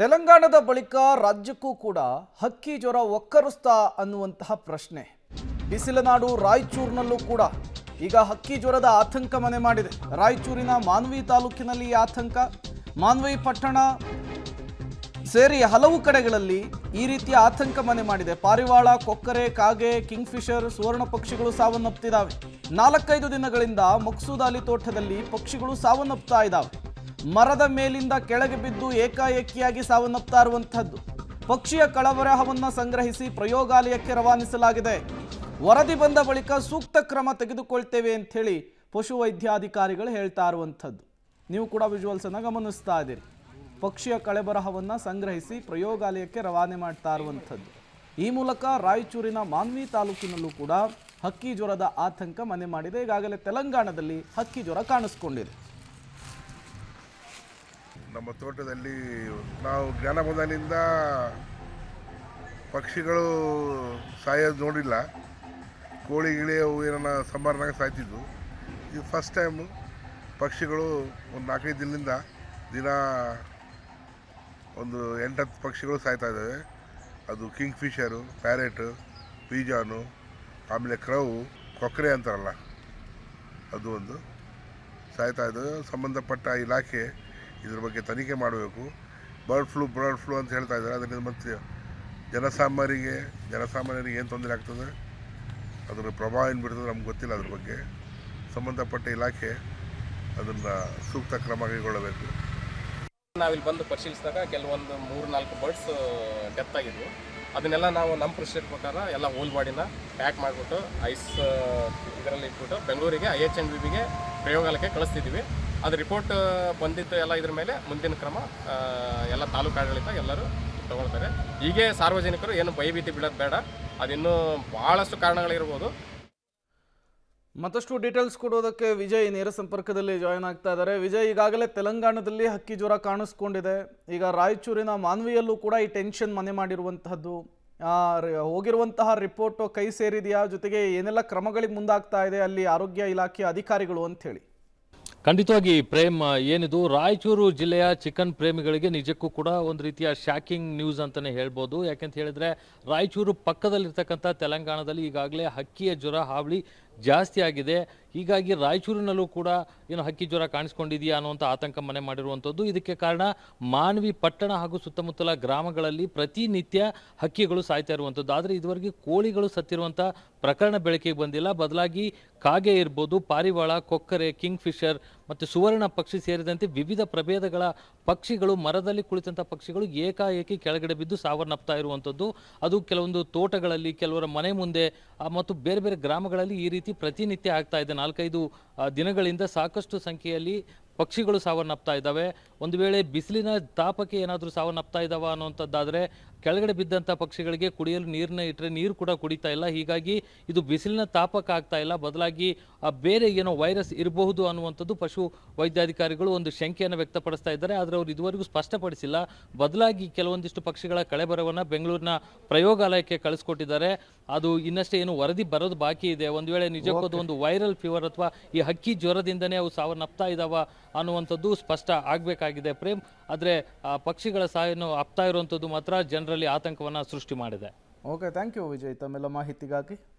ತೆಲಂಗಾಣದ ಬಳಿಕ ರಾಜ್ಯಕ್ಕೂ ಕೂಡ ಹಕ್ಕಿ ಜ್ವರ ಒಕ್ಕರಿಸ್ತಾ ಅನ್ನುವಂತಹ ಪ್ರಶ್ನೆ. ಬಿಸಿಲನಾಡು ರಾಯಚೂರಿನಲ್ಲೂ ಕೂಡ ಈಗ ಹಕ್ಕಿ ಜ್ವರದ ಆತಂಕ ಮನೆ ಮಾಡಿದೆ. ರಾಯಚೂರಿನ ಮಾನ್ವಿ ತಾಲೂಕಿನಲ್ಲಿ ಈ ಆತಂಕ, ಮಾನ್ವಿ ಪಟ್ಟಣ ಸೇರಿ ಹಲವು ಕಡೆಗಳಲ್ಲಿ ಈ ರೀತಿಯ ಆತಂಕ ಮನೆ ಮಾಡಿದೆ. ಪಾರಿವಾಳ, ಕೊಕ್ಕರೆ, ಕಾಗೆ, ಕಿಂಗ್ಫಿಷರ್, ಸುವರ್ಣ ಪಕ್ಷಿಗಳು ಸಾವನ್ನಪ್ತಿದ್ದಾವೆ. 4-5 ದಿನಗಳಿಂದ ಮಕ್ಸೂದ್ ಅಲಿ ತೋಟದಲ್ಲಿ ಪಕ್ಷಿಗಳು ಸಾವನ್ನಪ್ತಾ ಇದ್ದಾವೆ. ಮರದ ಮೇಲಿಂದ ಕೆಳಗೆ ಬಿದ್ದು ಏಕಾಏಕಿಯಾಗಿ ಸಾವನ್ನಪ್ತಾ ಇರುವಂತಹದ್ದು. ಪಕ್ಷಿಯ ಕಳಬರಹವನ್ನು ಸಂಗ್ರಹಿಸಿ ಪ್ರಯೋಗಾಲಯಕ್ಕೆ ರವಾನಿಸಲಾಗಿದೆ. ವರದಿ ಬಂದ ಬಳಿಕ ಸೂಕ್ತ ಕ್ರಮ ತೆಗೆದುಕೊಳ್ತೇವೆ ಅಂತ ಹೇಳಿ ಪಶುವೈದ್ಯಾಧಿಕಾರಿಗಳು ಹೇಳ್ತಾ ಇರುವಂಥದ್ದು. ನೀವು ಕೂಡ ವಿಜುವಲ್ಸ್ ಅನ್ನು ಗಮನಿಸ್ತಾ ಇದ್ದೀರಿ. ಪಕ್ಷಿಯ ಕಳೆಬರಹವನ್ನು ಸಂಗ್ರಹಿಸಿ ಪ್ರಯೋಗಾಲಯಕ್ಕೆ ರವಾನೆ ಮಾಡ್ತಾ ಇರುವಂಥದ್ದು. ಈ ಮೂಲಕ ರಾಯಚೂರಿನ ಮಾನ್ವಿ ತಾಲೂಕಿನಲ್ಲೂ ಕೂಡ ಹಕ್ಕಿ ಜ್ವರದ ಆತಂಕ ಮನೆ ಮಾಡಿದೆ. ಈಗಾಗಲೇ ತೆಲಂಗಾಣದಲ್ಲಿ ಹಕ್ಕಿ ಜ್ವರ ಕಾಣಿಸ್ಕೊಂಡಿದೆ. ನಮ್ಮ ತೋಟದಲ್ಲಿ ನಾವು ಜ್ಞಾನ ಬಂದಾಗಿನಿಂದ ಪಕ್ಷಿಗಳು ಸಾಯೋದು ನೋಡಿಲ್ಲ. ಕೋಳಿ ಗಿಳಿ ಅವು ಏನನ್ನ ಸಂಬಾರನಾಗ ಸಾಯ್ತಿದ್ವು. ಇದು ಫಸ್ಟ್ ಟೈಮು ಪಕ್ಷಿಗಳು ಒಂದು 4-5 ದಿನದಿಂದ ದಿನ ಒಂದು 8-10 ಪಕ್ಷಿಗಳು ಸಾಯ್ತಾ ಇದ್ದಾವೆ. ಅದು ಕಿಂಗ್ಫಿಷರು, ಪ್ಯಾರೆಟು, ಪೀಜಾನು, ಆಮೇಲೆ ಕ್ರೌ, ಕೊಕ್ಕರೆ ಅಂತಾರಲ್ಲ ಅದು ಒಂದು ಸಾಯ್ತಾ ಇದ್ದಾವೆ. ಸಂಬಂಧಪಟ್ಟ ಇಲಾಖೆ ಇದ್ರ ಬಗ್ಗೆ ತನಿಖೆ ಮಾಡಬೇಕು. ಬರ್ಡ್ ಫ್ಲೂ ಅಂತ ಹೇಳ್ತಾ ಇದ್ದಾರೆ. ಅದರಿಂದ ಮತ್ತೆ ಜನಸಾಮಾನ್ಯರಿಗೆ ಏನು ತೊಂದರೆ ಆಗ್ತದೆ, ಅದರ ಪ್ರಭಾವ ಏನು ಬಿಡ್ತದೆ ನಮ್ಗೆ ಗೊತ್ತಿಲ್ಲ. ಅದ್ರ ಬಗ್ಗೆ ಸಂಬಂಧಪಟ್ಟ ಇಲಾಖೆ ಅದನ್ನು ಸೂಕ್ತ ಕ್ರಮ ಕೈಗೊಳ್ಳಬೇಕು. ನಾವಿಲ್ಲಿ ಬಂದು ಪರಿಶೀಲಿಸಿದಾಗ ಕೆಲವೊಂದು 3-4 ಬರ್ಡ್ಸ್ ಡೆತ್ ಆಗಿದ್ವು. ಅದನ್ನೆಲ್ಲ ನಾವು ನಮ್ಮ ಪ್ರೊಸೀಜರ್ ಪ್ರಕಾರ ಎಲ್ಲ ಹೋಲ್ ಬಾಡಿನ ಪ್ಯಾಕ್ ಮಾಡಿಬಿಟ್ಟು ಐಸ್ ಇದರಲ್ಲಿ ಇಟ್ಬಿಟ್ಟು ಬೆಂಗಳೂರಿಗೆ IHNBಗೆ ಪ್ರಯೋಗಾಲಯಕ್ಕೆ ಕಳಿಸ್ತಿದ್ದೀವಿ. ಅದು ರಿಪೋರ್ಟ್ ಬಂದಿದ್ದು ಎಲ್ಲ ಇದ್ರ ಮೇಲೆ ಮುಂದಿನ ಕ್ರಮ ಎಲ್ಲ ತಾಲೂಕು ಆಡಳಿತ ಎಲ್ಲರೂ ತಗೊಳ್ತಾರೆ. ಹೀಗೆ ಸಾರ್ವಜನಿಕರು ಏನು ಭಯಭೀತಿ ಬೀಳೋದು ಬೇಡ. ಅದಿನ್ನೂ ಭಾಳಷ್ಟು ಕಾರಣಗಳಿರ್ಬೋದು. ಮತ್ತಷ್ಟು ಡೀಟೇಲ್ಸ್ ಕೊಡೋದಕ್ಕೆ ವಿಜಯ್ ನೇರ ಸಂಪರ್ಕದಲ್ಲಿ ಜಾಯ್ನ್ ಆಗ್ತಾ ಇದ್ದಾರೆ. ವಿಜಯ್, ಈಗಾಗಲೇ ತೆಲಂಗಾಣದಲ್ಲಿ ಹಕ್ಕಿ ಜ್ವರ ಕಾಣಿಸ್ಕೊಂಡಿದೆ. ಈಗ ರಾಯಚೂರಿನ ಮಾನ್ವಿಯಲ್ಲೂ ಕೂಡ ಈ ಟೆನ್ಷನ್ ಮನೆ ಮಾಡಿರುವಂತಹದ್ದು. ಹೋಗಿರುವಂತಹ ರಿಪೋರ್ಟ್ ಕೈ ಸೇರಿದೆಯಾ? ಜೊತೆಗೆ ಏನೆಲ್ಲ ಕ್ರಮಗಳಿಗೆ ಮುಂದಾಗ್ತಾ ಇದೆ ಅಲ್ಲಿ ಆರೋಗ್ಯ ಇಲಾಖೆ ಅಧಿಕಾರಿಗಳು ಅಂತ ಹೇಳಿ? ಖಂಡಿತವಾಗಿ ಪ್ರೇಮ್, ಏನಿದು ರಾಯಚೂರು ಜಿಲ್ಲೆಯ ಚಿಕನ್ ಪ್ರೇಮಿಗಳಿಗೆ ನಿಜಕ್ಕೂ ಕೂಡ ಒಂದು ರೀತಿಯ ಶಾಕಿಂಗ್ ನ್ಯೂಸ್ ಅಂತಲೇ ಹೇಳ್ಬೋದು. ಯಾಕೆಂತ ಹೇಳಿದ್ರೆ ರಾಯಚೂರು ಪಕ್ಕದಲ್ಲಿರ್ತಕ್ಕಂಥ ತೆಲಂಗಾಣದಲ್ಲಿ ಈಗಾಗಲೇ ಹಕ್ಕಿಯ ಜ್ವರ ಹಾವಳಿ ಜಾಸ್ತಿ ಆಗಿದೆ. ಹೀಗಾಗಿ ರಾಯಚೂರಿನಲ್ಲೂ ಕೂಡ ಏನು ಹಕ್ಕಿ ಜ್ವರ ಕಾಣಿಸ್ಕೊಂಡಿದೆಯಾ ಅನ್ನುವಂಥ ಆತಂಕ ಮನೆ ಮಾಡಿರುವಂಥದ್ದು. ಇದಕ್ಕೆ ಕಾರಣ ಮಾನ್ವಿ ಪಟ್ಟಣ ಹಾಗೂ ಸುತ್ತಮುತ್ತಲ ಗ್ರಾಮಗಳಲ್ಲಿ ಪ್ರತಿನಿತ್ಯ ಹಕ್ಕಿಗಳು ಸಾಯ್ತಾ ಇರುವಂಥದ್ದು. ಆದರೆ ಇದುವರೆಗೆ ಕೋಳಿಗಳು ಸತ್ತಿರುವಂಥ ಪ್ರಕರಣ ಬೆಳಕಿಗೆ ಬಂದಿಲ್ಲ. ಬದಲಾಗಿ ಕಾಗೆ ಇರ್ಬೋದು, ಪಾರಿವಾಳ, ಕೊಕ್ಕರೆ, ಕಿಂಗ್ಫಿಷರ್ ಮತ್ತು ಸುವರ್ಣ ಪಕ್ಷಿ ಸೇರಿದಂತೆ ವಿವಿಧ ಪ್ರಭೇದಗಳ ಪಕ್ಷಿಗಳು, ಮರದಲ್ಲಿ ಕುಳಿತಂಥ ಪಕ್ಷಿಗಳು ಏಕಾಏಕಿ ಕೆಳಗಡೆ ಬಿದ್ದು ಸಾವನ್ನಪ್ತಾ ಇರುವಂಥದ್ದು. ಅದು ಕೆಲವೊಂದು ತೋಟಗಳಲ್ಲಿ, ಕೆಲವರ ಮನೆ ಮುಂದೆ ಮತ್ತು ಬೇರೆ ಬೇರೆ ಗ್ರಾಮಗಳಲ್ಲಿ ಈ ರೀತಿ ಪ್ರತಿನಿತ್ಯ ಆಗ್ತಾ ಇದೆ. 4-5 ದಿನಗಳಿಂದ ಸಾಕಷ್ಟು ಸಂಖ್ಯೆಯಲ್ಲಿ ಪಕ್ಷಿಗಳು ಸಾವನ್ನಪ್ತಾ ಇದ್ದಾವೆ. ಒಂದು ವೇಳೆ ಬಿಸಿಲಿನ ತಾಪಕ್ಕೆ ಏನಾದರೂ ಸಾವನ್ನಪ್ತಾ ಇದ್ದಾವ ಅನ್ನುವಂಥದ್ದಾದರೆ ಕೆಳಗಡೆ ಬಿದ್ದಂಥ ಪಕ್ಷಿಗಳಿಗೆ ಕುಡಿಯಲು ನೀರನ್ನ ಇಟ್ಟರೆ ನೀರು ಕೂಡ ಕುಡಿತಾ ಇಲ್ಲ. ಹೀಗಾಗಿ ಇದು ಬಿಸಿಲಿನ ತಾಪಕ್ಕೆ ಆಗ್ತಾ ಇಲ್ಲ, ಬದಲಾಗಿ ಬೇರೆ ಏನೋ ವೈರಸ್ ಇರಬಹುದು ಅನ್ನುವಂಥದ್ದು ಪಶು ವೈದ್ಯಾಧಿಕಾರಿಗಳು ಒಂದು ಶಂಕೆಯನ್ನು ವ್ಯಕ್ತಪಡಿಸ್ತಾ ಇದ್ದಾರೆ. ಆದರೆ ಅವರು ಇದುವರೆಗೂ ಸ್ಪಷ್ಟಪಡಿಸಿಲ್ಲ. ಬದಲಾಗಿ ಕೆಲವೊಂದಿಷ್ಟು ಪಕ್ಷಿಗಳ ಕಳೆಬರವನ್ನು ಬೆಂಗಳೂರಿನ ಪ್ರಯೋಗಾಲಯಕ್ಕೆ ಕಳಿಸ್ಕೊಟ್ಟಿದ್ದಾರೆ. ಅದು ಇನ್ನಷ್ಟೇ ಏನು ವರದಿ ಬರೋದು ಬಾಕಿ ಇದೆ. ಒಂದು ವೇಳೆ ನಿಜಕ್ಕೂ ಅದು ಒಂದು ವೈರಲ್ ಫೀವರ್ ಅಥವಾ ಈ ಹಕ್ಕಿ ಜ್ವರದಿಂದನೇ ಅವು ಸಾವನ್ನಪ್ತಾ ಇದ್ದಾವ ಅನ್ನುವಂಥದ್ದು ಸ್ಪಷ್ಟ ಆಗಬೇಕಾಗಿದೆ ಪ್ರೇಮ್. ಆದರೆ ಪಕ್ಷಿಗಳ ಸಾಯನ್ನು ಅಪ್ತಾ ಇರುವಂಥದ್ದು ಮಾತ್ರ ಜನರಲ್ಲಿ ಆತಂಕವನ್ನು ಸೃಷ್ಟಿ ಮಾಡಿದೆ. ಓಕೆ, ಥ್ಯಾಂಕ್ ಯು ವಿಜಯ್ ತಮ್ಮೆಲ್ಲ ಮಾಹಿತಿಗಾಗಿ.